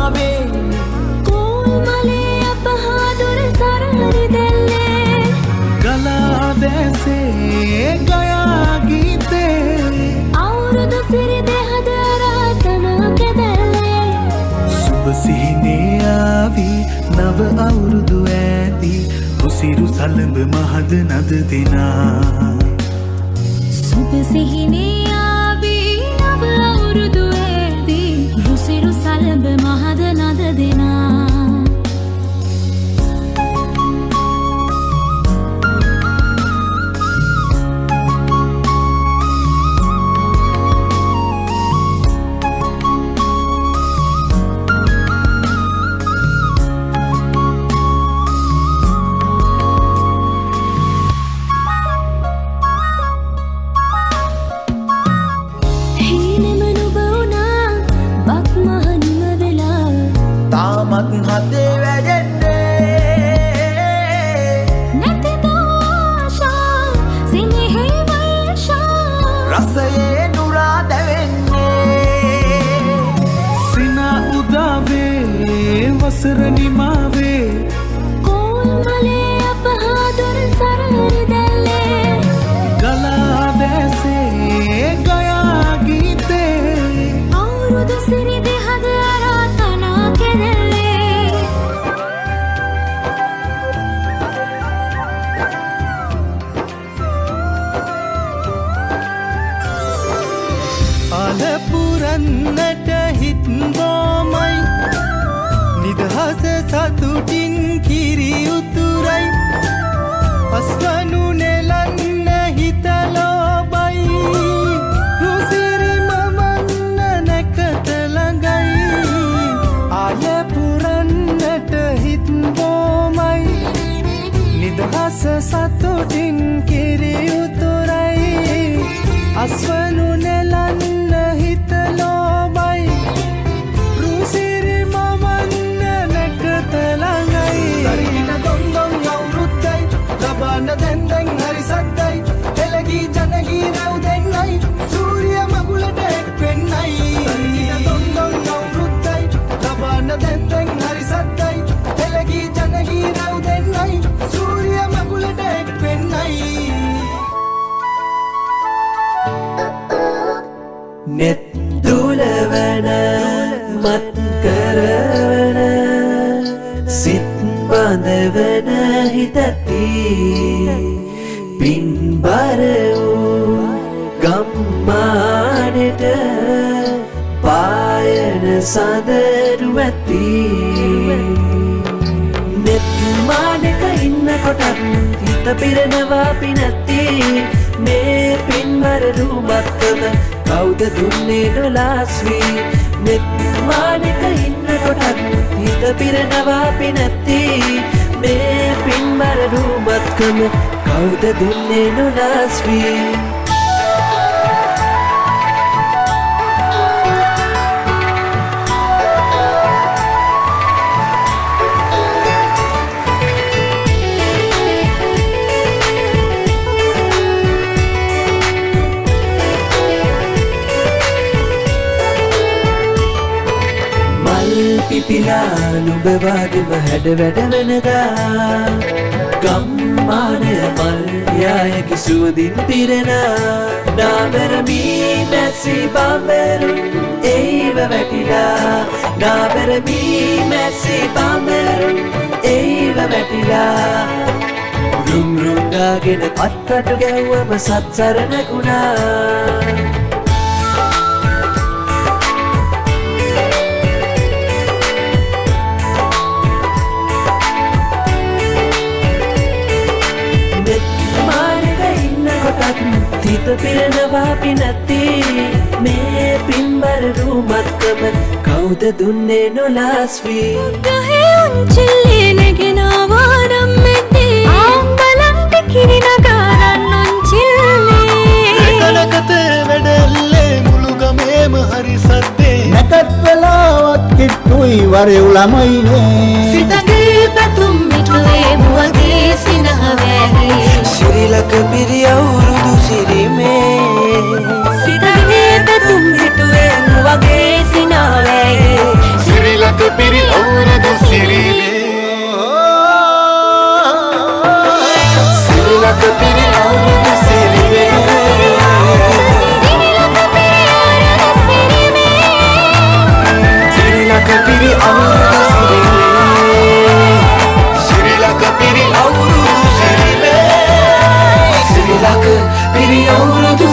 නිමාවේ කෝල්මලේ අපහාදුර සරහරි දෙල්ලේ ගලා දැසේ ගයා ගීතේ අවුරුදු සිරි දෙහද රාතන කෙදල්ලේ සුබ සිහිනේ ආවි නව අවුරුදු ඇති උසිරු සලඹ මහද නද දෙනා සුබ සිහිනේ ආවි නව අවුරුදු ඇති රුසිරු සලඹ මහද නද දෙනා තාමත් හදේ වැඩෙන්නේ නැතිද ආශා සිනහේ වර්ෂා රසයේ නුරා දැවෙන්නේ සිනා උදාවේ වසර නිමාවේ කෝල්මලේ අපහාදුර සරහරි දෙල්ලේ ගලා දැසේ ගයා ගීතේ අවුරුදු සිරි දෙහද රාතනා කෙදල්ලේ අලපුරන්නට හිත් බෝමයි නිදහස සතුටින් කිරි උතුරයි අස්වනු නෙලන්න හිත ලෝබයි රුසිරි මමන්න නැකත ළඟයි අලපුරන්නට හිත් බෝමයි නිදහස සතුටින් කිරි උතුරයි අස්වනු නෙලන්න හිත ලෝබයි රුසිරි මමන්න නැකත ළඟයි දරින දොන්දොන් අවුරුද්දයි ලබන්න දැන් හරි සද්දයි එළගී ජනගී රැව් දෙන්නයි සූරිය මගුලට එක් වෙන්නයි දරින දොන්දොන් අවුරුද්දයි ලබන්න දැන් හරි සද්දයි එළගී ජනගී රැව් දෙන්නයි සූරිය මගුලට එක් වෙන්නයි නෙත් දුලවන මත් කරවන සිත් බඳවන හිතති පින්බර වූ ගම්මානට පායන සඳරු ඇති නෙත් මානක ඉන්නකොටත් හිත පිරෙනවා පිනැති මේ පින්බර රූමත්කම කවුද දුන්නේ නොලාස්වී නෙත් මානක ඉන්නකොටත් හිත පිරෙනවා පිනැති මේ පින්බර රූමත්කම කවුද දුන්නේ නොලාස්වී පිපිලා නුඹ වගේම හැඩ වැඩ වෙනදා ගම්මාන මල් යායකි සුවඳින් පිරෙනා නාබරමී මැසි බඹරුන් ඒව වැටිලා නාබරමී මැසි බඹරුන් ඒව වැටිලා රුම් රුම් ගාගෙන අත්කටු ගැව්වම සත්සරණකුණා හිත පිරෙනවා පිනැති මේ පින්බර රූමත්කම කවුද දුන්නේ නොලාස්වී ගහේ උන්චිල්ලේ නැගෙනවා රම්මෙදී ආම්බලන්ට කිරි නගාරන් උන්චිල්ලේ එකනකත වැඩල්ලේ මුළු ගමේම හරි සද්දේ නැකත් වෙලාවත් කිට්ටුයි වරෙව් ළමයිනේ සිතගේ පැතුම් මිටුවේ මුවගේ සිනහවැහි සිරිලක පිරි අවුරුදු සිරිමේ සිතගේ පැතුම් මිටුවේ මුවගේ සිනහවැහි සිරිලක ඉරි අවුරුදු